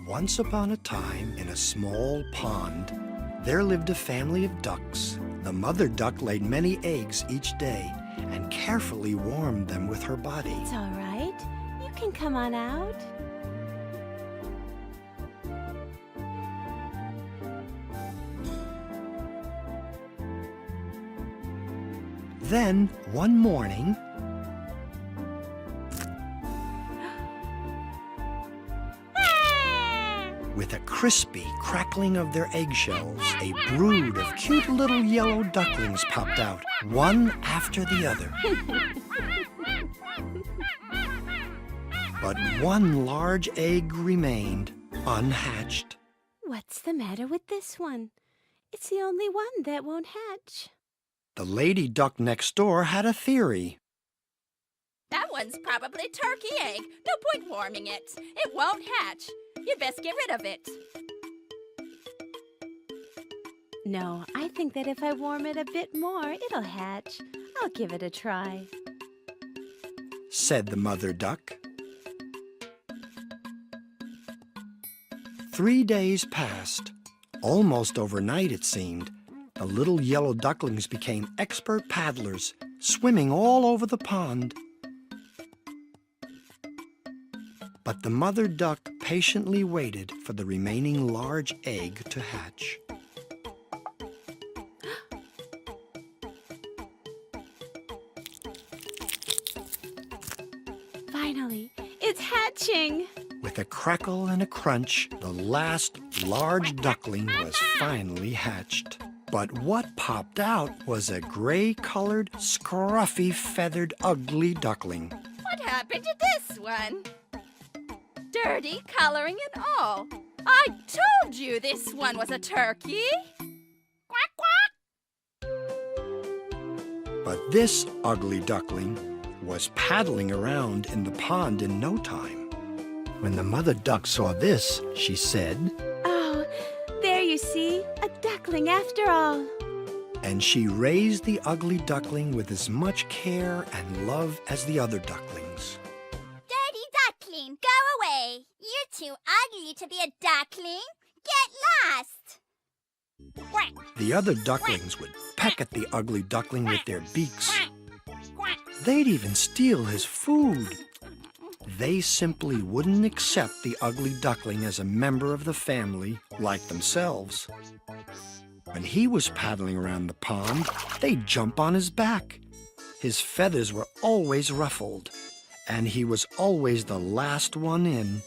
Once upon a time, in a small pond, there lived a family of ducks. The mother duck laid many eggs each day and carefully warmed them with her body. It's all right. You can come on out. Then, one morning, with a crispy crackling of their eggshells, a brood of cute little yellow ducklings popped out, one after the other. But one large egg remained unhatched. What's the matter with this one? It's the only one that won't hatch. The lady duck next door had a theory. That one's probably a turkey egg. No point warming it. It won't hatch. You'd best get rid of it. No, I think that if I warm it a bit more, it'll hatch. I'll give it a try, Said the mother duck. 3 days passed. Almost overnight, it seemed. The little yellow ducklings became expert paddlers, swimming all over the pond. But the mother duck patiently waited for the remaining large egg to hatch. Finally, it's hatching. With a crackle and a crunch, the last large duckling was finally hatched. But what popped out was a gray-colored, scruffy, feathered, ugly duckling. What happened to this one? Dirty coloring and all. I told you this one was a turkey. Quack, quack. But this ugly duckling was paddling around in the pond in no time. When the mother duck saw this, she said, Oh, there you see, a duckling after all. and she raised the ugly duckling with as much care and love as the other ducklings. Dirty duckling, go away. You're too ugly to be a duckling. Get lost. Quack, The other ducklings would peck at the ugly duckling with their beaks. quack, quack. They'd even steal his food. They simply wouldn't accept the ugly duckling as a member of the family like themselves. When he was paddling around the pond, they'd jump on his back. His feathers were always ruffled, and he was always the last one in.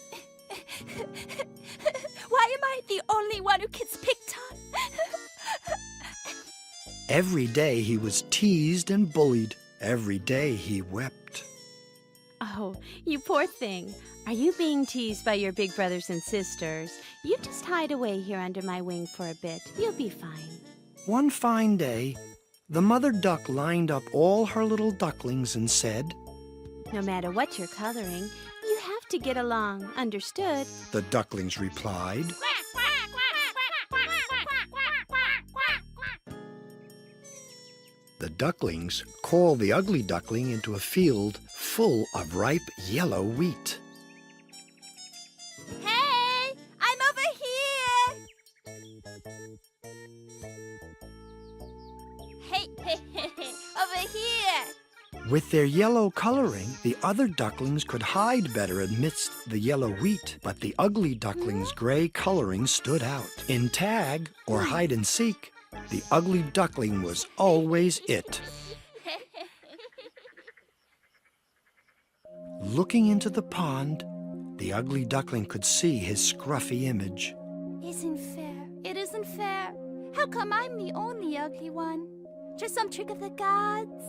Why am I the only one who gets picked on? Every day he was teased and bullied. Every day he wept. Oh, you poor thing. Are you being teased by your big brothers and sisters? You just hide away here under my wing for a bit. You'll be fine. One fine day, the mother duck lined up all her little ducklings and said, No matter what you're coloring, you have to get along. Understood? the ducklings replied. Quack, quack, quack, quack, quack, quack, quack, quack, quack, quack. The ducklings called the ugly duckling into a field full of ripe yellow wheat. Hey, I'm over here. Hey, over here. With their yellow coloring, the other ducklings could hide better amidst the yellow wheat, but the ugly duckling's gray coloring stood out. In tag, or hide and seek, the ugly duckling was always it. Looking into the pond, the ugly duckling could see his scruffy image. Isn't fair. It isn't fair. How come I'm the only ugly one? Just some trick of the gods?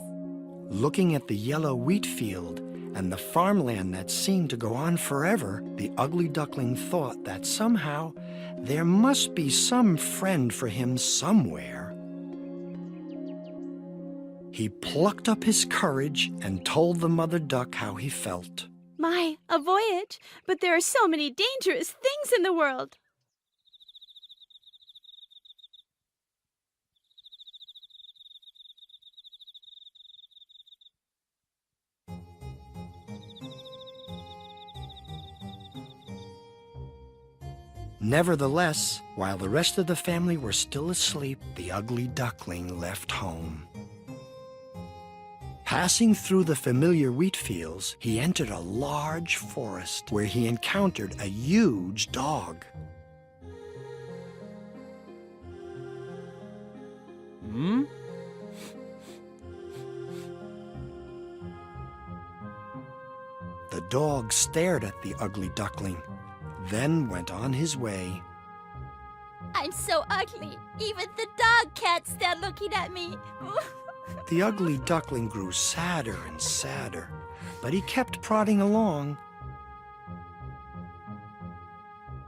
Looking at the yellow wheat field and the farmland that seemed to go on forever, the ugly duckling thought that somehow there must be some friend for him somewhere. He plucked up his courage and told the mother duck how he felt. My, a voyage! But there are so many dangerous things in the world. Nevertheless, while the rest of the family were still asleep, the ugly duckling left home. Passing through the familiar wheat fields, he entered a large forest where he encountered a huge dog. Hmm? The dog stared at the ugly duckling, then went on his way. I'm so ugly. Even the dog can't stand looking at me. The ugly duckling grew sadder and sadder, but he kept prodding along.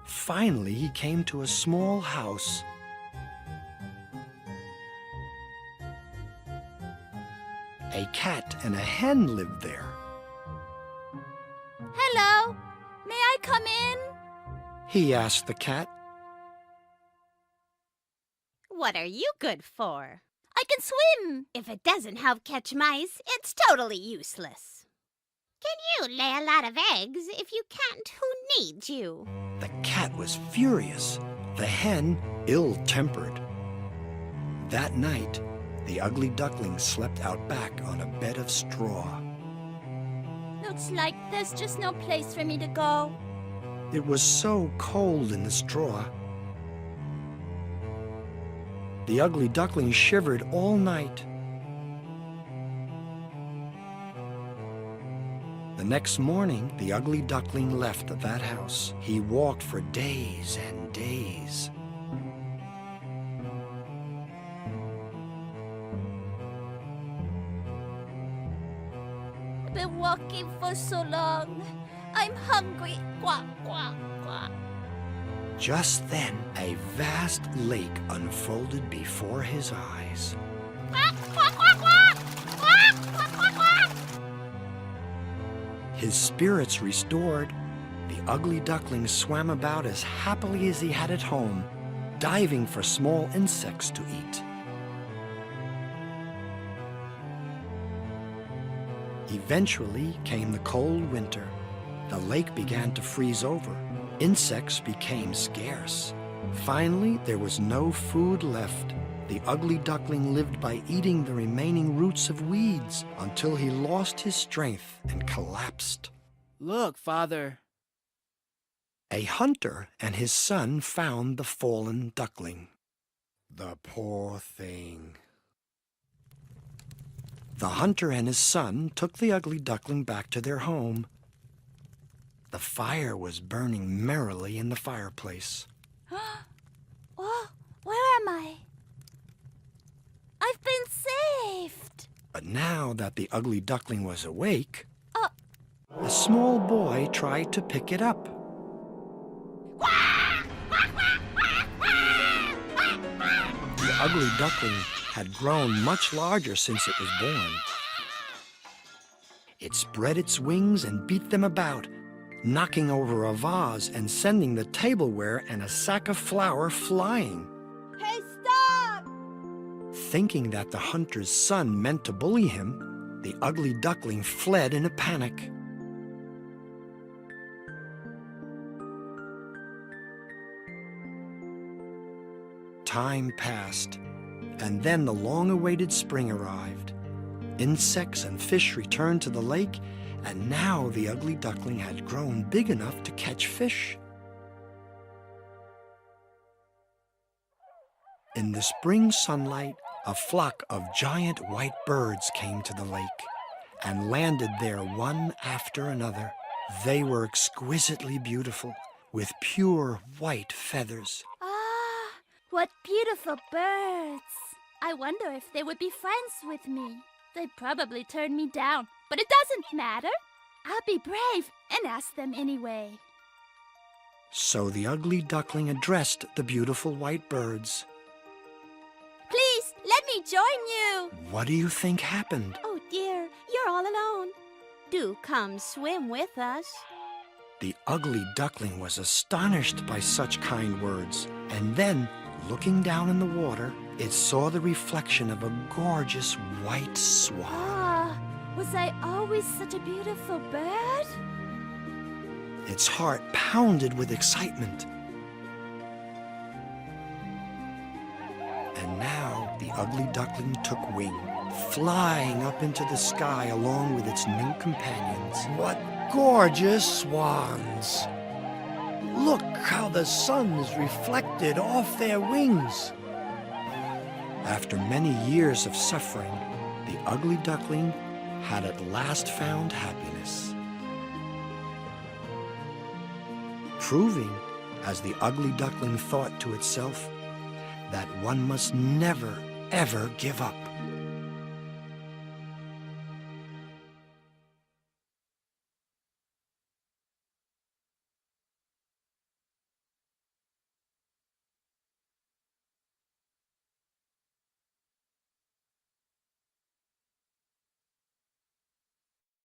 Finally, he came to a small house. A cat and a hen lived there. Hello, may I come in? He asked the cat. What are you good for? I can swim. If it doesn't help catch mice, it's totally useless. Can you lay a lot of eggs? If you can't, who needs you? The cat was furious, the hen ill-tempered. That night, the ugly duckling slept out back on a bed of straw. Looks like there's just no place for me to go. It was so cold in the straw. The ugly duckling shivered all night. The next morning, the ugly duckling left that house. He walked for days and days. I've been walking for so long. I'm hungry. Quack, quack, quack. Just then, a vast lake unfolded before his eyes. Quack, quack, quack, quack. Quack, quack, quack, quack. His spirits restored, the ugly duckling swam about as happily as he had at home, diving for small insects to eat. Eventually came the cold winter. The lake began to freeze over. Insects became scarce. Finally, there was no food left. The ugly duckling lived by eating the remaining roots of weeds until he lost his strength and collapsed. Look, Father. A hunter and his son found the fallen duckling. The poor thing. The hunter and his son took the ugly duckling back to their home. The fire was burning merrily in the fireplace. Oh, where am I? I've been saved. But now that the ugly duckling was awake, a small boy tried to pick it up. The ugly duckling had grown much larger since it was born. It spread its wings and beat them about, knocking over a vase and sending the tableware and a sack of flour flying. Hey, stop! Thinking that the hunter's son meant to bully him, the ugly duckling fled in a panic. Time passed, and then the long-awaited spring arrived. Insects and fish returned to the lake, and now the ugly duckling had grown big enough to catch fish. In the spring sunlight, a flock of giant white birds came to the lake and landed there one after another. They were exquisitely beautiful, with pure white feathers. Ah, what beautiful birds. I wonder if they would be friends with me. They'd probably turn me down, but it doesn't matter. I'll be brave and ask them anyway. So the ugly duckling addressed the beautiful white birds. Please, let me join you. What do you think happened? Oh dear, you're all alone. Do come swim with us. The ugly duckling was astonished by such kind words, and then, looking down in the water, it saw the reflection of a gorgeous white swan. Ah, was I always such a beautiful bird? Its heart pounded with excitement. And now the ugly duckling took wing, flying up into the sky along with its new companions. What gorgeous swans! Look how the sun is reflected off their wings. After many years of suffering, the ugly duckling had at last found happiness, proving, as the ugly duckling thought to itself, that one must never, ever give up.